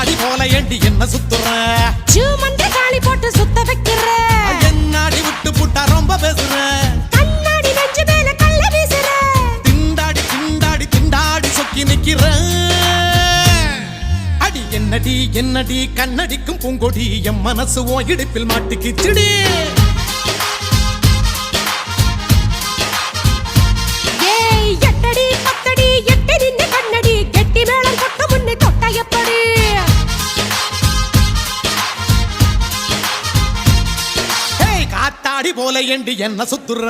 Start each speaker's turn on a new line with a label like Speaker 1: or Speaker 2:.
Speaker 1: காத்தாடி போல ஏண்டி என்ன சுத்துற
Speaker 2: மண்டை காளி போட்டு சுத்த வைக்கிற
Speaker 1: என்னாடி விட்டு புட்டா ரொம்ப பேசுற
Speaker 2: கண்ணாடி நெஞ்சு மேல கள்ள வீசுற
Speaker 1: திண்டாடி திண்டாடி திண்டாடி சொக்கி நிக்கிற அடி என்னடி என்னடி கண்ணடிக்கும் பூங்கொடி என் மனசு ஓ இடுப்பில் மாட்டிக்கிச்சுடி காத்தாடி போல ஏண்டி என்ன சுத்துற